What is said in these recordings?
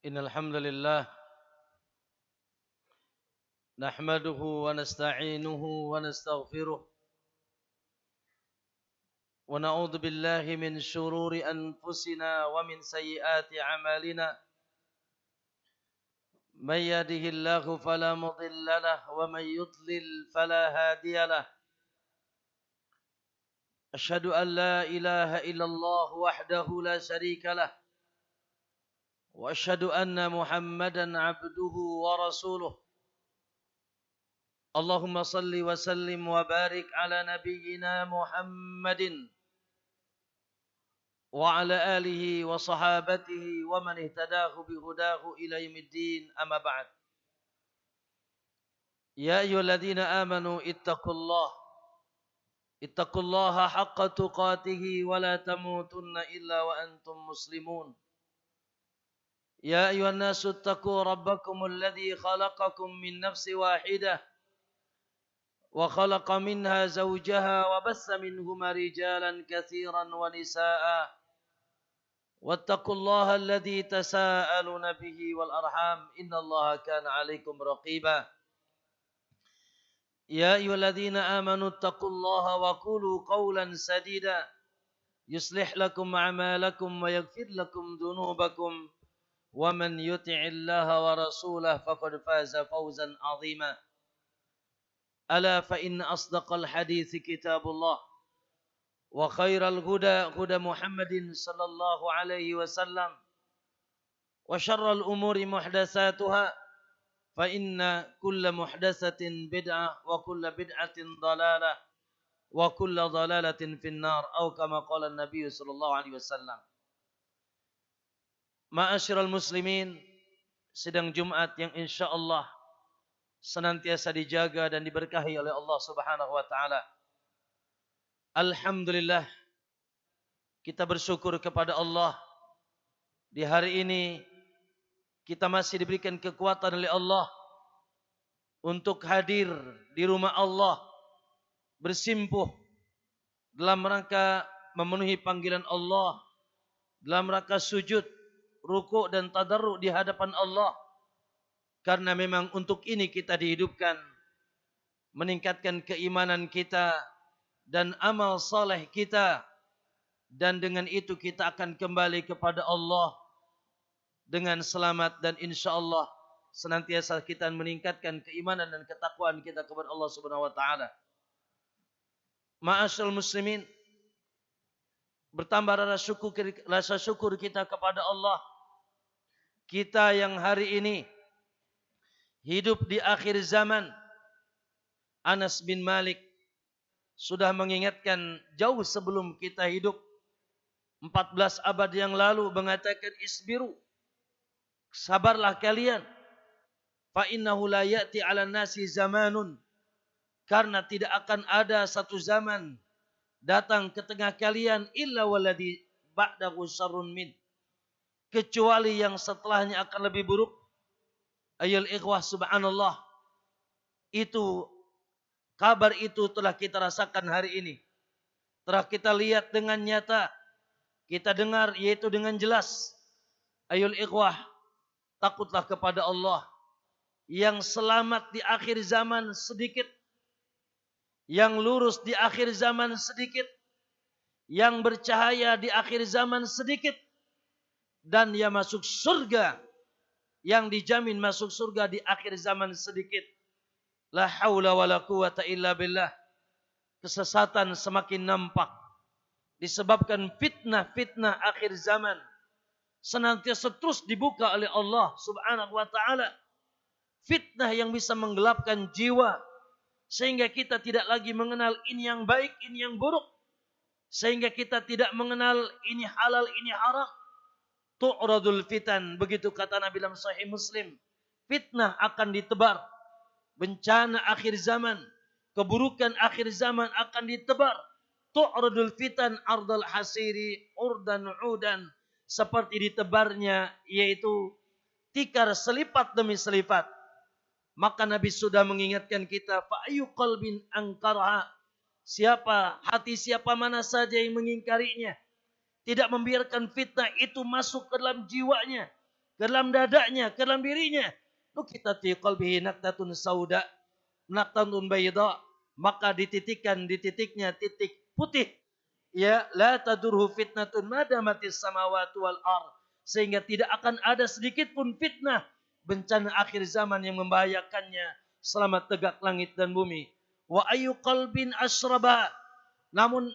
Innal hamdalillah nahmaduhu wa nasta'inuhu wa nastaghfiruh wa na'udzu billahi min shururi anfusina wa min sayyiati a'malina may yahdihillahu fala mudilla lahu wa may yudlil fala hadiya lahu asyhadu an la ilaha illallah wahdahu la syarika lahu wa asyhadu anna muhammadan abduhu wa rasuluh. Allahumma salli wa sallim wa barik ala nabiyyina Muhammadin wa ala alihi wa sahabatihi wa man ihtadahu bihudahu ila yaumiddin, amma ba'd. Ya ayyuhalladzina amanu ittaqullaha haqqa tuqatih wa la tamutunna illa wa antum muslimun. Ya ayyuhan nasu ittaqu rabbakumul ladzi khalaqakum min nafsin wahidah وخلق منها زوجها وبث منهما رجالا كثيرا ونساء واتقوا الله الذي تساءلون به والأرحام إن الله كان عليكم رقيبا يا أيها الذين آمنوا اتقوا الله وقولوا قولا سديدا يصلح لكم أعمالكم ويغفر لكم ذنوبكم ومن يطع الله ورسوله فقد فاز فوزا عظيما. ألا فإن أصدق الحديث كتاب الله وخير الهدى هدى محمد صلى الله عليه وسلم وشر الأمور محدثاتها فإن كل محدثة بدعة وكل بدعة ضلالة وكل ضلالة في النار أو كما قال النبي صلى الله عليه وسلم. Ma'asyiral muslimin, sidang Jumat yang insyaallah senantiasa dijaga dan diberkahi oleh Allah Subhanahu wa taala. Alhamdulillah, kita bersyukur kepada Allah. Di hari ini kita masih diberikan kekuatan oleh Allah untuk hadir di rumah Allah, bersimpuh dalam rangka memenuhi panggilan Allah, dalam rangka sujud, rukuk dan tadarruk di hadapan Allah. Karena memang untuk ini kita dihidupkan, meningkatkan keimanan kita dan amal saleh kita, dan dengan itu kita akan kembali kepada Allah dengan selamat, dan insyaallah senantiasa kita meningkatkan keimanan dan ketakwaan kita kepada Allah Subhanahu wa taala. Ma'asyiral muslimin, bertambah rasa syukur kita kepada Allah. Kita yang hari ini hidup di akhir zaman. Anas bin Malik sudah mengingatkan jauh sebelum kita hidup, 14 abad yang lalu, mengatakan isbiru, sabarlah kalian, fa innahu la ya'ti 'alan nasi zamanun, karena tidak akan ada satu zaman datang ke tengah kalian illa walladhi ba'dahu syarrun min, kecuali yang setelahnya akan lebih buruk. Ayol ikhwah, subhanallah, itu kabar itu telah kita rasakan hari ini, telah kita lihat dengan nyata, kita dengar yaitu dengan jelas. Ayol ikhwah, takutlah kepada Allah. Yang selamat di akhir zaman sedikit, yang lurus di akhir zaman sedikit, yang bercahaya di akhir zaman sedikit, dan yang masuk surga, yang dijamin masuk surga di akhir zaman sedikit. La haula wa la quwata illa billah. Kesesatan semakin nampak disebabkan fitnah-fitnah akhir zaman senantiasa terus dibuka oleh Allah Subhanahu wa taala. Fitnah yang bisa menggelapkan jiwa sehingga kita tidak lagi mengenal ini yang baik, ini yang buruk, sehingga kita tidak mengenal ini halal, ini haram. Tu'radul fitan, begitu kata Nabi dalam Sahih Muslim. Fitnah akan ditebar, bencana akhir zaman, keburukan akhir zaman akan ditebar. Tu'radul fitan ardal hasiri urdan udan, seperti ditebarnya yaitu tikar selipat demi selipat. Maka Nabi sudah mengingatkan kita, fa ayu qalbin angkarha, siapa mana saja yang mengingkarinya, tidak membiarkan fitnah itu masuk ke dalam jiwanya, ke ke dalam dadanya, ke dalam dirinya. Nukitat fi qalbihi naktatun sauda, naktatun bayda, maka dititikkan di titiknya titik putih. Ya, la tadurhu fitnatun madamatis samawati wal ard, sehingga tidak akan ada sedikit pun fitnah bencana akhir zaman yang membahayakannya selama tegak langit dan bumi. Wa ayu qalbin asraba, namun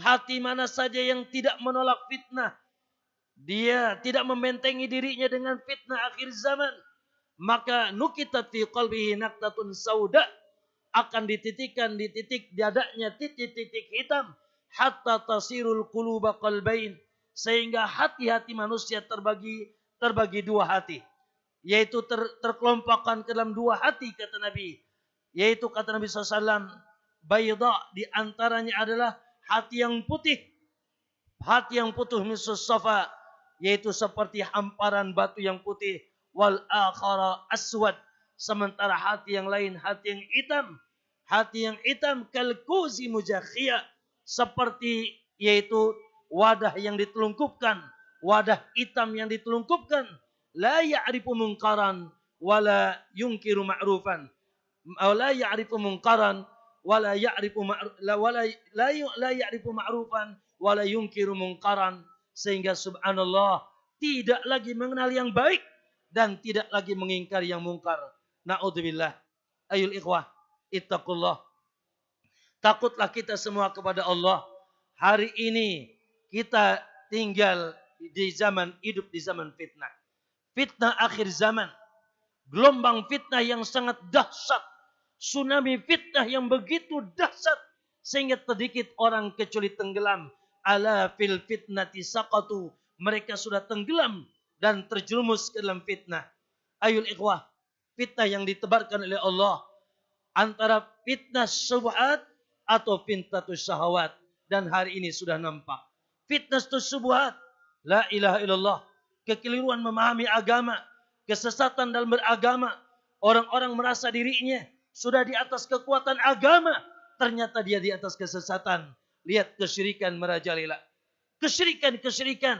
hati mana saja yang tidak menolak fitnah, dia tidak membentengi dirinya dengan fitnah akhir zaman, maka nukitat fi qalbihi naktatun sauda, akan dititikkan di titik dadanya titik-titik hitam, hatta tasirul quluba qalbain, sehingga hati-hati manusia terbagi dua hati, yaitu terkelompokkan ke dalam dua hati, kata Nabi, yaitu kata Nabi SAW, bayda, di antaranya adalah hati yang putih, misus safa, yaitu seperti hamparan batu yang putih, wal akhara aswad, sementara hati yang lain hati yang hitam, kalkuzi mujakhia, seperti yaitu wadah yang ditelungkupkan, wadah hitam yang ditelungkupkan, la ya'rifu munkaran wala yunkiru ma'rufan, la ya'rifu munkaran wala ya'rifu la ya'rifu ma'rufan wala yunkiru munkaran, sehingga subhanallah tidak lagi mengenal yang baik dan tidak lagi mengingkari yang mungkar. Na'udzubillah. Ayul ikhwah, ittaqullah. Takutlah kita semua kepada Allah. Hari ini kita tinggal hidup di zaman fitnah. Fitnah akhir zaman. Gelombang fitnah yang sangat dahsyat. Tsunami fitnah yang begitu dahsyat sehingga sedikit orang kecuali tenggelam. Ala fil fitnati saqatu. Mereka sudah tenggelam dan terjerumus ke dalam fitnah. Ayul ikhwah, fitnah yang ditebarkan oleh Allah antara fitnah syubhat atau fitnatus syahwat, dan hari ini sudah nampak. Fitnah syubhat, la ilaha illallah, kekeliruan memahami agama, kesesatan dalam beragama. Orang-orang merasa dirinya sudah di atas kekuatan agama, ternyata dia di atas kesesatan. Lihat kesyirikan merajalela. Kesyirikan.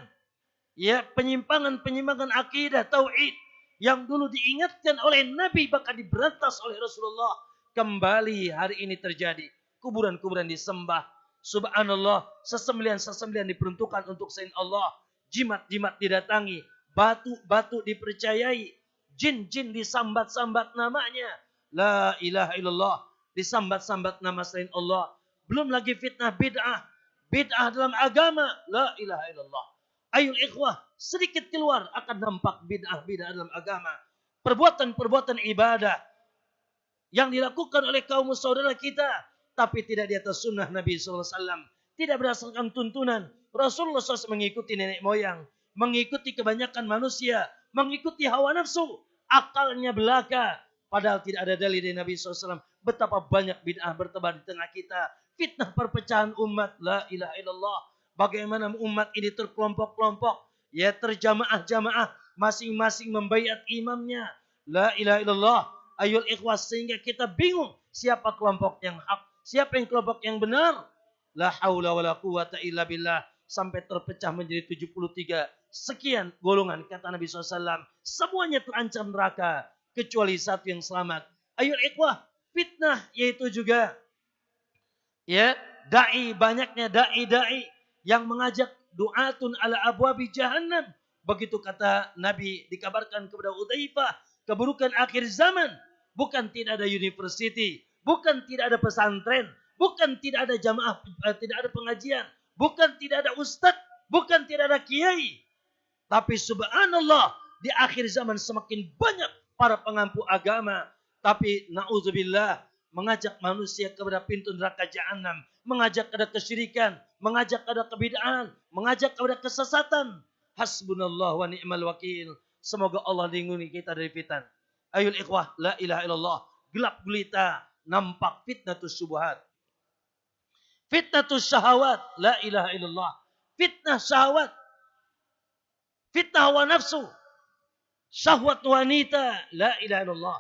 Ya, penyimpangan akidah tauhid yang dulu diingatkan oleh Nabi bahkan diberantas oleh Rasulullah, kembali hari ini terjadi. Kuburan-kuburan disembah. Subhanallah, sesembelian diperuntukkan untuk selain Allah. Jimat didatangi, batu dipercayai, jin disambat-sambat namanya. La ilaha illallah, disambat-sambat nama selain Allah. Belum lagi fitnah bid'ah dalam agama. La ilaha illallah. Ayul ikhwah, sedikit keluar akan nampak bid'ah dalam agama. Perbuatan ibadah yang dilakukan oleh kaum saudara kita, tapi tidak di atas sunnah Nabi SAW. Tidak berdasarkan tuntunan Rasulullah SAW, mengikuti nenek moyang, mengikuti kebanyakan manusia, mengikuti hawa nafsu, akalnya belaka. Padahal tidak ada dalil dari Nabi SAW. Betapa banyak bid'ah bertebar di tengah kita. Fitnah perpecahan umat. La ilaha illallah. Bagaimana umat ini terkelompok-kelompok. Ya, terjamaah-jamaah. Masing-masing membaiat imamnya. La ilaha illallah. Ayul ikhwas, sehingga kita bingung. Siapa kelompok yang hak? Siapa yang kelompok yang benar? La haula wa la quwata illa billah. Sampai terpecah menjadi 73 sekian golongan, kata Nabi SAW. Semuanya terancam neraka, kecuali satu yang selamat. Ayul ikhwah, fitnah yaitu juga ya, banyaknya dai yang mengajak du'atun ala abwabi jahannam. Begitu kata Nabi, dikabarkan kepada Hudzaifah, keburukan akhir zaman bukan tidak ada university, bukan tidak ada pesantren, bukan tidak ada jamaah, tidak ada pengajian, bukan tidak ada ustadz, bukan tidak ada kiai. Tapi subhanallah, di akhir zaman semakin banyak para pengampu agama, tapi na'udzubillah, mengajak manusia kepada pintu neraka jahanam, mengajak kepada kesyirikan, mengajak kepada kebid'ahan, mengajak kepada kesesatan. Hasbunallah wa ni'mal wakil. Semoga Allah lindungi kita dari fitan. Ayul ikhwah, la ilaha illallah. Gelap gulita, nampak fitnatus syubhat. Fitnatus syahawat, la ilaha illallah. Fitnah syahwat, fitnah hawa nafsu, syahwat wanita, la ilaha illallah.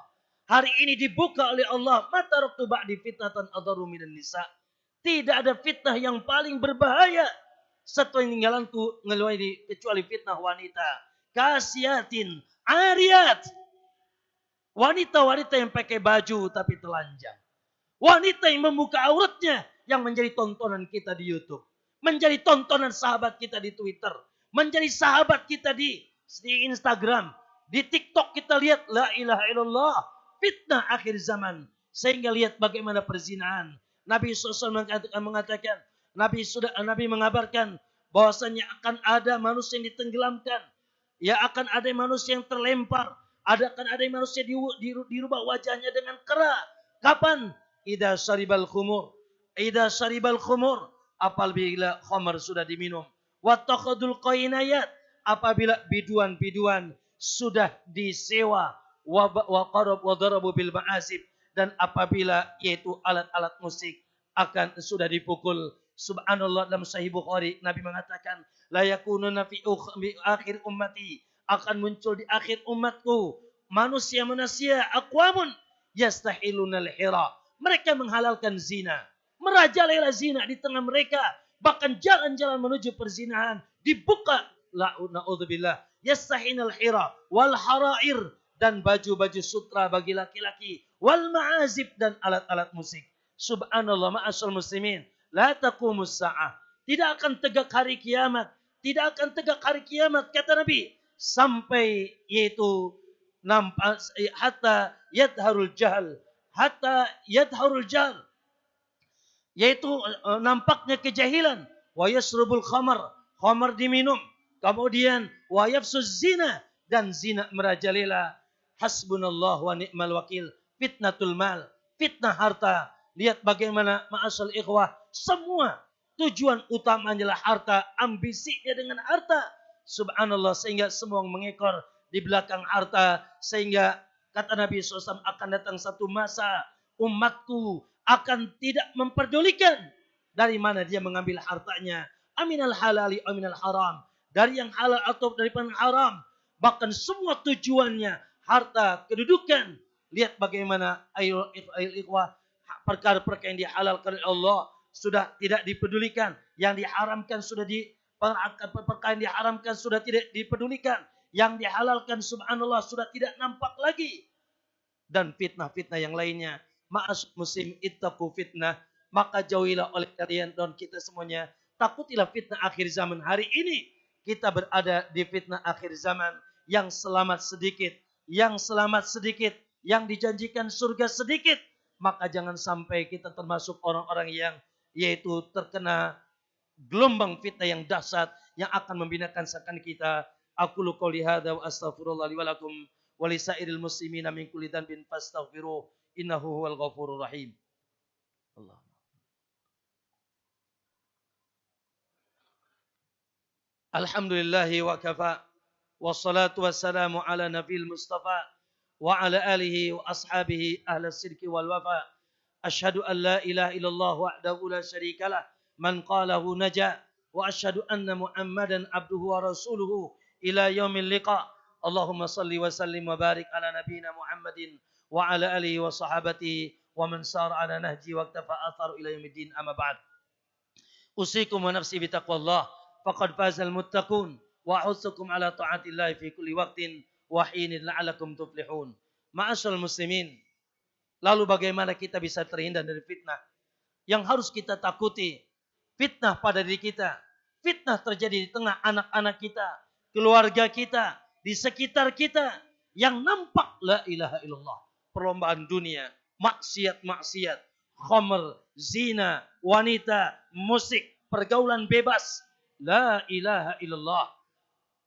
Hari ini dibuka oleh Allah, mata raktu ba'di fitnatan adharu minan nisa. Tidak ada fitnah yang paling berbahaya setelah tinggalanku kecuali fitnah wanita. kasiatin, ariyat. Wanita-wanita yang pakai baju tapi telanjang. Wanita yang membuka auratnya yang menjadi tontonan kita di YouTube. Menjadi tontonan sahabat kita di Twitter. Menjadi sahabat kita di Instagram. Di TikTok kita lihat la ilaha illallah. Fitnah akhir zaman. Sehingga lihat bagaimana perzinahan. Nabi SAW mengatakan. Nabi mengabarkan bahwasanya akan ada manusia yang ditenggelamkan. Ya akan ada manusia yang terlempar. Akan ada manusia dirubah wajahnya dengan kera. Kapan? Idza syaribal khumur. Idza syaribal khumur. Apabila khamar sudah diminum. Wattakhadul qainayat. Apabila biduan-biduan sudah disewa. Wa darabu bil ma'azib. Dan apabila yaitu alat-alat musik akan sudah dipukul. Subhanallah, dalam Sahih Bukhari Nabi mengatakan la yakununa fi akhir ummati, akan muncul di akhir umatku manusia aqwamun yastahilunal hira, mereka menghalalkan zina, merajalela zina di tengah mereka, bahkan jalan-jalan menuju perzinahan dibuka, la naudzubillah, yastahinal hira wal harair, dan baju-baju sutra bagi laki-laki, wal ma'azib, dan alat-alat musik. Subhanallah, ma'asyal muslimin, la taqumus sa'ah, tidak akan tegak hari kiamat, tidak akan tegak hari kiamat kata Nabi, sampai yaitu nampak hatta yadharul jahl, yaitu nampaknya kejahilan, wa yasrubul khamar diminum, kemudian wa yafsuz zina, dan zina merajalela. Hasbunallah wa ni'mal wakil. Fitnatul mal, fitnah harta. Lihat bagaimana ma'asal ikhwah, semua tujuan utamanya adalah harta, ambisinya dengan harta. Subhanallah, sehingga semua mengekor di belakang harta. Sehingga kata Nabi SAW, akan datang satu masa umatku akan tidak memperdulikan dari mana dia mengambil hartanya. Aminal halali, aminal haram. Dari yang halal atau dari yang haram. Bahkan semua tujuannya harta, kedudukan. Lihat bagaimana ayo ikhwah, perkara-perkara yang dihalalkan oleh Allah sudah tidak dipedulikan, yang diharamkan sudah perkara yang diharamkan sudah tidak dipedulikan, yang dihalalkan subhanallah sudah tidak nampak lagi, dan fitnah-fitnah yang lainnya. Ma'as muslim ittaqu fitnah, maka jauhilah oleh kalian dan kita semuanya, takutilah fitnah akhir zaman. Hari ini kita berada di fitnah akhir zaman, yang selamat sedikit, yang dijanjikan surga sedikit. Maka jangan sampai kita termasuk orang-orang yang yaitu terkena gelombang fitnah yang dahsyat yang akan membinakan kita. Aqulu qouli hadza wa astaghfirullah li wa lakum wa lisairil muslimina min kulli dhanbin fastaghfiruh innahu huwal ghafurur rahim. Allah. Alhamdulillahi wa kafa, wassalatu wassalamu ala nabiyil mustafa wa ala alihi wa ashabihi ahlas sidqi wal wafa. Asyhadu an la ilaha illallah wahdahu la syarikalah man qalahu naja, wa asyhadu anna Muhammadan abduhu wa rasuluhu ila yaumil liqa. Allahumma salli wa sallim wa barik ala nabiyyina Muhammadin wa ala alihi wa sahabatihi wa man sara ala nahji wa iktafa atharu ila yaumiddin, amma ba'd. Usikum wa nafsi bi taqwallah faqad fazal muttaqun wa ahussukum ala ta'atillahi fi kulli waqtin wa hinin la'alakum tuflihun. Ma'asyiral muslimin, lalu bagaimana kita bisa terhindar dari fitnah? Yang harus kita takuti fitnah pada diri kita. Fitnah terjadi di tengah anak-anak kita, keluarga kita, di sekitar kita, yang nampak la ilaha illallah, perlombaan dunia, maksiat-maksiat, khamr, zina, wanita, musik, pergaulan bebas, la ilaha illallah.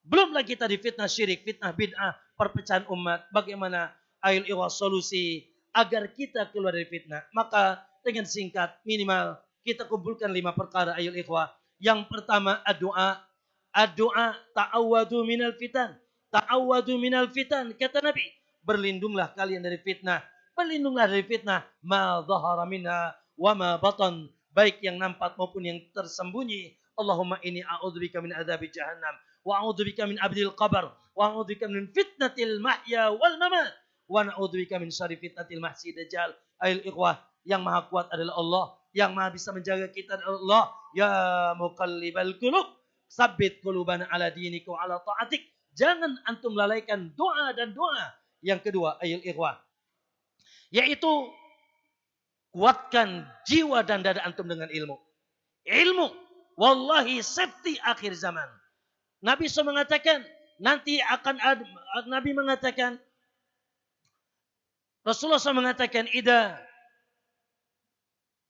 Belum lagi kita difitnah syirik, fitnah bid'ah, perpecahan umat. Bagaimana ayul ikhwah solusi agar kita keluar dari fitnah? Maka dengan singkat, minimal kita kumpulkan 5 perkara ayul ikhwah. Yang pertama, ad-du'a. Ad-du'a, ta'awwadu minal fitan. Ta'awwadu minal fitan. Kata Nabi, berlindunglah kalian dari fitnah. Berlindunglah dari fitnah. Ma dhahara minha wa ma batan. Baik yang nampak maupun yang tersembunyi. Allahumma inni a'udzubika min adzabi jahannam. Wa a'udzubika min abdil qabr. Wa a'udzubika min fitnatil mahya wal mamat. Wa na'udzubika min syarri fitnatil mahsi dajjal. Ayul ikhwah, yang maha kuat adalah Allah, yang maha bisa menjaga kita adalah Allah. Ya muqallibal qulub, tsabbit qulubana ala dinika wa ala ta'atik. Jangan antum lalaikan doa dan doa. Yang kedua, ayul ikhwah, yaitu kuatkan jiwa dan dada antum dengan ilmu. Ilmu, wallahi safety akhir zaman. Nabi SAW mengatakan, nanti akan ada, Nabi mengatakan, Rasulullah SAW mengatakan, Ida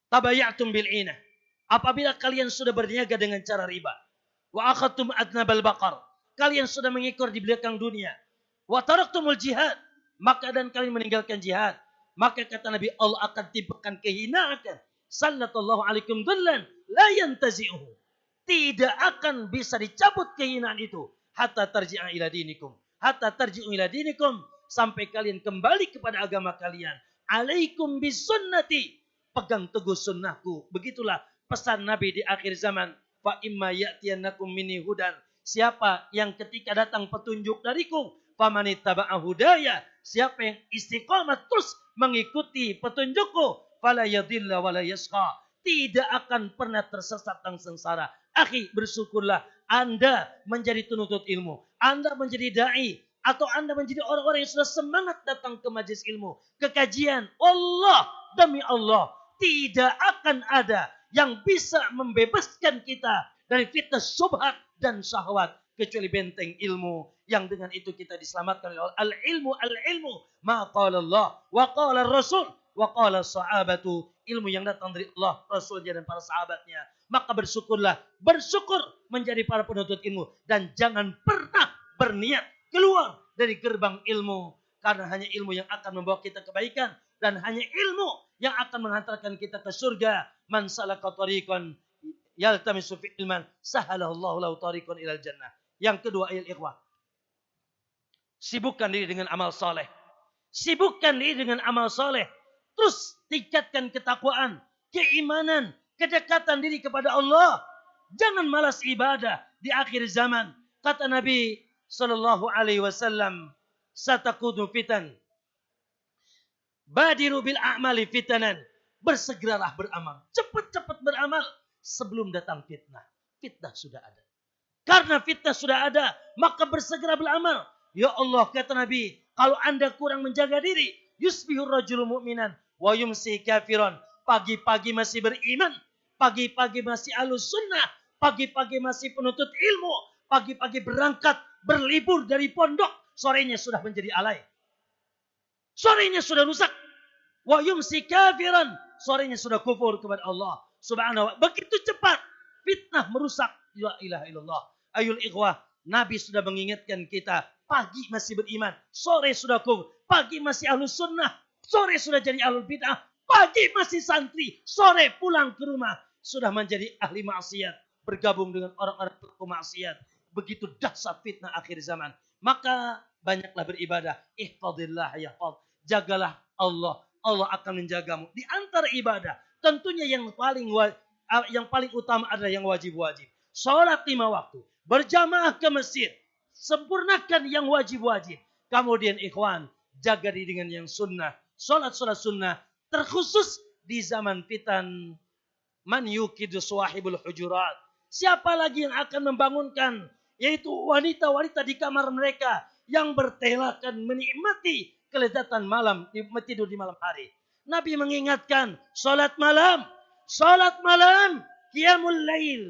tabayatum bil inah. Apabila kalian sudah berniaga dengan cara riba. Wa akhadtum adnabal baqar. Kalian sudah mengikor di belakang dunia. Wa taraktumul jihad. Maka dan kalian meninggalkan jihad. Maka kata Nabi, Allah akan timpakan kehinaan. Sallallahu alaikum dhullan la yantazi'uhu. Tidak akan bisa dicabut kehinaan itu. Hatta tarji'a ila dinikum. Hatta tarji'u ila dinikum. Sampai kalian kembali kepada agama kalian. Alaikum bisunnati. Pegang teguh sunnahku. Begitulah pesan Nabi di akhir zaman. Fa imma ya'tiyannakum minni hudan. Siapa yang ketika datang petunjuk dariku. Famanittaba'a hudaya. Siapa yang istiqamah terus mengikuti petunjukku. Fala yadilla wala yasqa. Tidak akan pernah tersesat dan sengsara. Akhi, bersyukurlah Anda menjadi penuntut ilmu. Anda menjadi da'i. Atau Anda menjadi orang-orang yang sudah semangat datang ke majelis ilmu. Kekajian. Allah, demi Allah. Tidak akan ada yang bisa membebaskan kita dari fitnah syubhat dan syahwat. Kecuali benteng ilmu. Yang dengan itu kita diselamatkan oleh Allah. Al-ilmu. Ma qala Allah. Wa qala Rasul. Wa qala sahabatu. Ilmu yang datang dari Allah, Rasulnya dan para sahabatnya. Maka bersyukurlah. Bersyukur menjadi para penuntut ilmu. Dan jangan pernah berniat keluar dari gerbang ilmu. Karena hanya ilmu yang akan membawa kita kebaikan. Dan hanya ilmu yang akan menghantarkan kita ke surga. Man salaka tariqan yaltamisu fi ilman. Sahalallahu lahu tariqan ilal jannah. Yang kedua, ayat ikhwah. Sibukkan diri dengan amal soleh. Sibukkan diri dengan amal soleh. Terus tingkatkan ketakwaan, keimanan, kedekatan diri kepada Allah. Jangan malas ibadah di akhir zaman. Kata Nabi sallallahu alaihi wasallam, "Satakudu fitan. Badiru bil a'mali fitanan." Bersegeralah beramal. Cepat-cepat beramal sebelum datang fitnah. Fitnah sudah ada. Karena fitnah sudah ada, maka bersegera beramal. Ya Allah, kata Nabi, kalau Anda kurang menjaga diri, yusbihur rajulu mu'minan wa yumsi kafiran. Pagi-pagi masih beriman, pagi-pagi masih ahlus sunnah, pagi-pagi masih penuntut ilmu, pagi-pagi berangkat, berlibur dari pondok, sorenya sudah menjadi alay. Sorenya sudah rusak. Wa yumsi kafiran, sorenya sudah kufur kepada Allah Subhanahu wa ta'ala. Begitu cepat fitnah merusak. La ilaha illallah. Ayul ikhwah, Nabi sudah mengingatkan kita, pagi masih beriman, sore sudah kufur, pagi masih ahlus sunnah, sore sudah jadi ahlul bid'ah, pagi masih santri, sore pulang ke rumah, sudah menjadi ahli maksiat, bergabung dengan orang-orang pelaku maksiat. Begitu dahsyat fitnah akhir zaman. Maka banyaklah beribadah. Ihfadillah yahfad. Jagalah Allah. Allah akan menjagamu. Di antara ibadah, tentunya yang paling utama adalah yang wajib-wajib. Salat 5 waktu. Berjamaah ke masjid. Sempurnakan yang wajib-wajib. Kemudian ikhwan, jaga diri dengan yang sunnah. Salat-salat sunnah. Terkhusus di zaman fitan. Man yukidu suwahibul hujurat. Siapa lagi yang akan membangunkan? Yaitu wanita-wanita di kamar mereka. Yang bertelakan menikmati kelezatan malam. Tidur di malam hari. Nabi mengingatkan. Salat malam. Salat malam. Qiyamul lail.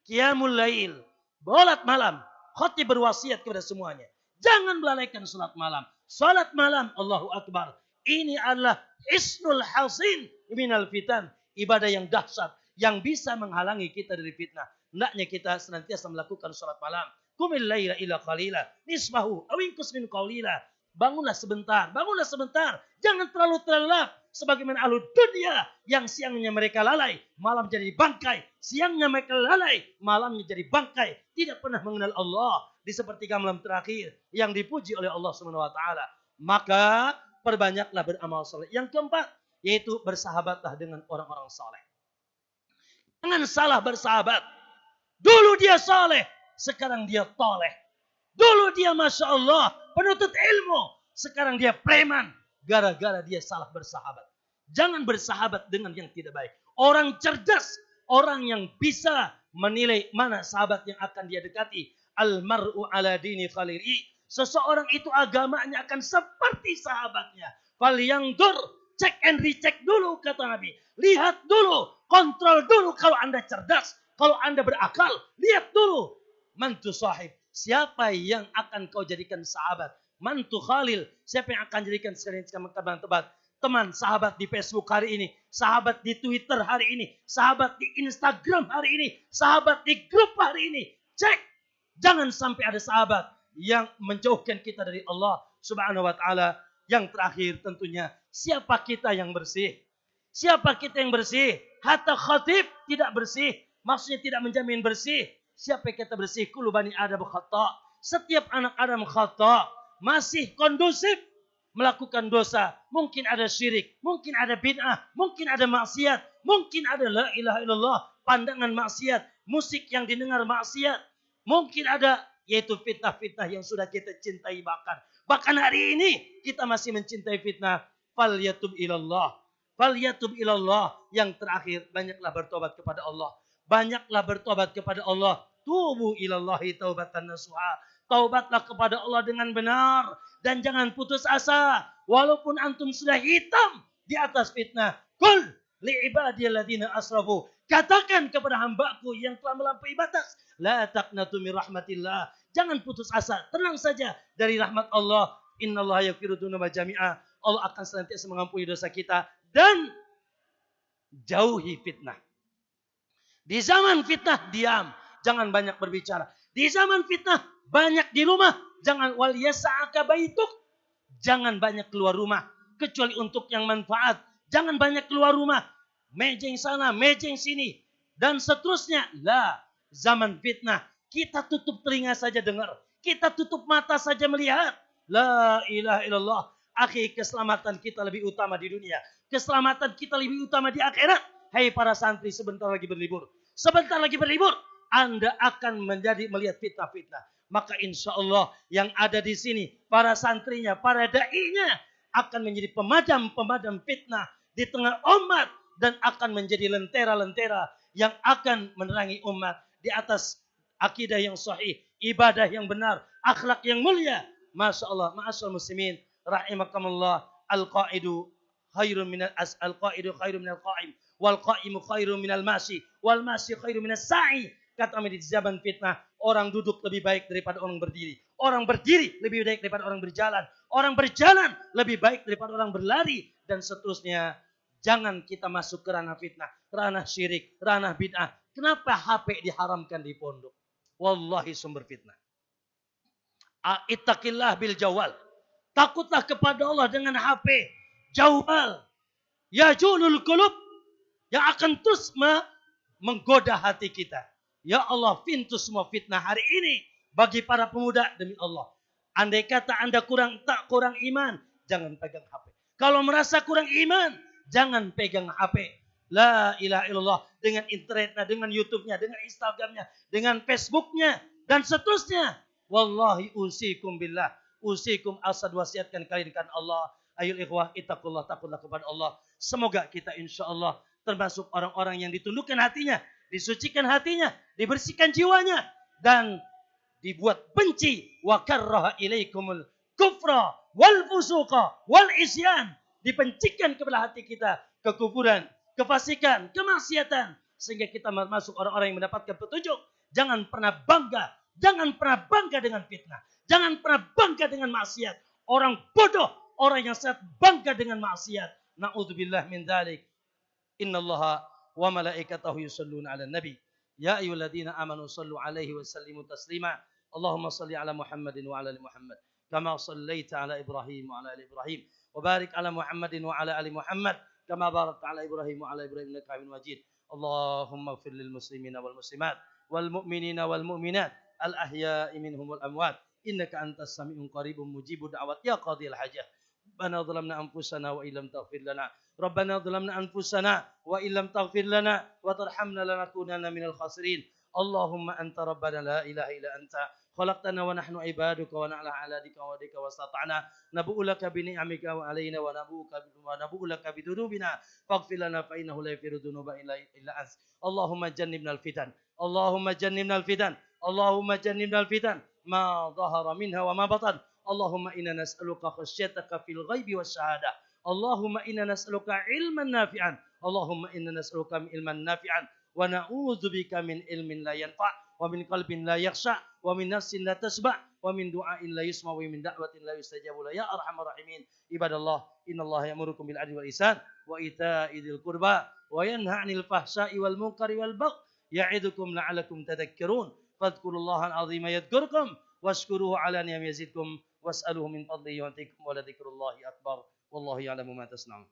Qiyamul lail. Salat malam. Khatib berwasiat kepada semuanya. Jangan melalaikan salat malam. Salat malam. Allahu Akbar. Ini adalah hisnul hasin minal fitan. Ibadah yang dahsyat. Yang bisa menghalangi kita dari fitnah. Hendaknya kita senantiasa melakukan salat malam. Qumil laila ila qalila. Nisbahu. Awinkus min qalila. Bangunlah sebentar. Bangunlah sebentar. Jangan terlalu terlelap. Sebagaimana ahlu dunia yang siangnya mereka lalai, malam jadi bangkai. Siangnya mereka lalai, malamnya jadi bangkai. Tidak pernah mengenal Allah di sepertiga malam terakhir yang dipuji oleh Allah Subhanahu wa taala. Maka perbanyaklah beramal saleh. Yang keempat, yaitu bersahabatlah dengan orang-orang saleh. Jangan salah bersahabat. Dulu dia saleh, sekarang dia toleh. Dulu dia Masya Allah penuntut ilmu, sekarang dia preman. Gara-gara dia salah bersahabat. Jangan bersahabat dengan yang tidak baik. Orang cerdas, orang yang bisa menilai mana sahabat yang akan dia dekati, Al-mar'u ala dini khalili. Seseorang itu agamanya akan seperti sahabatnya. Falyangdur, cek and recheck dulu kata Nabi. Lihat dulu, kontrol dulu kalau Anda cerdas, kalau Anda berakal, lihat dulu. Mantu sahib, siapa yang akan kau jadikan sahabat? Mantu khalil, siapa yang akan jadikan teman, sahabat di Facebook hari ini, sahabat di Twitter hari ini, sahabat di Instagram hari ini, sahabat di grup hari ini. Cek, jangan sampai ada sahabat yang menjauhkan kita dari Allah Subhanahu wa taala. Yang terakhir tentunya, siapa kita yang bersih? Siapa kita yang bersih? Hatta khatib tidak bersih. Maksudnya tidak menjamin bersih. Siapa yang kita bersih? Kullu bani Adam khata. Setiap anak Adam khata. Masih kondusif melakukan dosa. Mungkin ada syirik. Mungkin ada bid'ah. Mungkin ada maksiat. Mungkin ada la ilaha illallah. Pandangan maksiat. Musik yang didengar maksiat. Mungkin ada yaitu fitnah-fitnah yang sudah kita cintai bahkan. Bahkan hari ini kita masih mencintai fitnah. Falyatub ilallah. Falyatub ilallah. Yang terakhir, banyaklah bertobat kepada Allah. Banyaklah bertobat kepada Allah. Tubu ilallahi taubatan nasuha. Taubatlah kepada Allah dengan benar. Dan jangan putus asa. Walaupun antum sudah hitam di atas fitnah. Kul li'ibadiyalladina asrafu. Katakan kepada hambaku yang telah melampaui batas. La taqnatu min rahmatillah. Jangan putus asa. Tenang saja dari rahmat Allah. Innallaha yaghfiru dzunuba jami'a. Allah akan senantiasa mengampuni dosa kita. Dan jauhi fitnah. Di zaman fitnah, diam. Jangan banyak berbicara. Di zaman fitnah, banyak di rumah. Jangan wal yasa'aka baituk. Jangan banyak keluar rumah. Kecuali untuk yang manfaat. Jangan banyak keluar rumah. Mejeng sana, mejeng sini. Dan seterusnya. Lah, zaman fitnah. Kita tutup telinga saja dengar. Kita tutup mata saja melihat. La ilaha illallah. Akhi, keselamatan kita lebih utama di dunia. Keselamatan kita lebih utama di akhirat. Hai para santri, sebentar lagi berlibur. Sebentar lagi berlibur. Anda akan melihat fitnah-fitnah. Maka insya Allah yang ada di sini, para santrinya, para da'inya akan menjadi pemadam-pemadam fitnah di tengah umat. Dan akan menjadi lentera-lentera yang akan menerangi umat di atas akidah yang sahih, ibadah yang benar, akhlak yang mulia. Masya Allah, ma'asyal muslimin, rahimakumullah, al-qa'idu khairun minal qa'im, wal qa'imu khairun minal masyi, wal masyi khairun minal sa'i. Kata Nabi, di zaman fitnah, orang duduk lebih baik daripada orang berdiri. Orang berdiri lebih baik daripada orang berjalan. Orang berjalan lebih baik daripada orang berlari. Dan seterusnya. Jangan kita masuk ke ranah fitnah, ranah syirik, ranah bid'ah. Kenapa HP diharamkan di pondok? Wallahi sumber fitnah. Ittaqillah bil jawal. Takutlah kepada Allah dengan HP. Jawal. Ya julul qulub. Yang akan terus menggoda hati kita. Ya Allah, pintu semua fitnah hari ini bagi para pemuda demi Allah. Andai kata Anda kurang iman, jangan pegang HP. Kalau merasa kurang iman, jangan pegang HP. La ilaha illallah. Dengan internetnya, dengan YouTube-nya, dengan Instagram-nya, dengan Facebook-nya, dan seterusnya. Wallahi usikum billah. Usikum asad wasiatkan kalian dengan Allah. Ayul ikhwah, ittaqullah, takutlah kepada Allah. Semoga kita insya Allah termasuk orang-orang yang ditundukkan hatinya, disucikan hatinya, dibersihkan jiwanya, dan dibuat benci. Wa karraha ilaikumul kufra wal fusuqa wal isyan. Dibencikan kepada hati kita kekufuran, kefasikan, kemaksiatan, sehingga kita masuk orang-orang yang mendapatkan petunjuk. Jangan pernah bangga dengan fitnah, jangan pernah bangga dengan maksiat. Orang bodoh, orang yang sangat bangga dengan maksiat. Na'udzubillah min dzalik. Innallaha wa malaikatahu yusholluna 'alan nabi. Ya ayyuhalladzina amanu shallu 'alaihi wa sallimu taslima. Allahumma shalli 'ala Muhammadin wa 'ala ali Muhammad. Kama shallaita 'ala Ibrahim wa 'ala ali Ibrahim. وبارك على محمد وعلى آل محمد كما باركت على إبراهيم وعلى إبراهيم إنك حميد مجيد اللهم اغفر للمسلمين والمسلمات والمؤمنين والمؤمنات الأحياء منهم والأموات إنك أنت السميع قريب مجيب الدعوات يا قاضي الحاجة ربنا ظلمنا أنفسنا وإن لم تغفر لنا ربنا ظلمنا أنفسنا وإن لم تغفر لنا وترحمنا لنكونن من الخاسرين اللهم أنت ربنا لا إله إلا أنت خلقتنا ونحن عبادك ونعلى على ديك وديك واستطعنا نبوء لك بنعمك علينا ونبوء لك بذنوبنا فاغفر لنا فإنه لا يغفر الذنوب إلا أنت اللهم جنبنا الفتن اللهم جنبنا الفتن اللهم جنبنا الفتن ما ظهر منها وما بطن. اللهم إنا نسألك خشيتك في الغيب والشهادة. اللهم إنا نسألك علما نافعا. اللهم إنا نسألك علما نافعا ونعوذ بك من علم لا ينفع ومن قلب لا يخشع ومن نفس لا تشبع ومن دعاء لا يسمع ومن دعوة لا يستجاب له يا أرحم الراحمين. عباد الله إن الله يأمركم بالعدل والإحسان وإيتاء ذي القربى وينهى عن الفحشاء والمنكر والبغي يعظكم لعلكم تذكرون فاذكروا الله العظيم يذكركم واشكروه على نعم يزدكم واسألوه من فضله يعطيكم ولذكر الله أكبر والله يعلم ما تصنعون.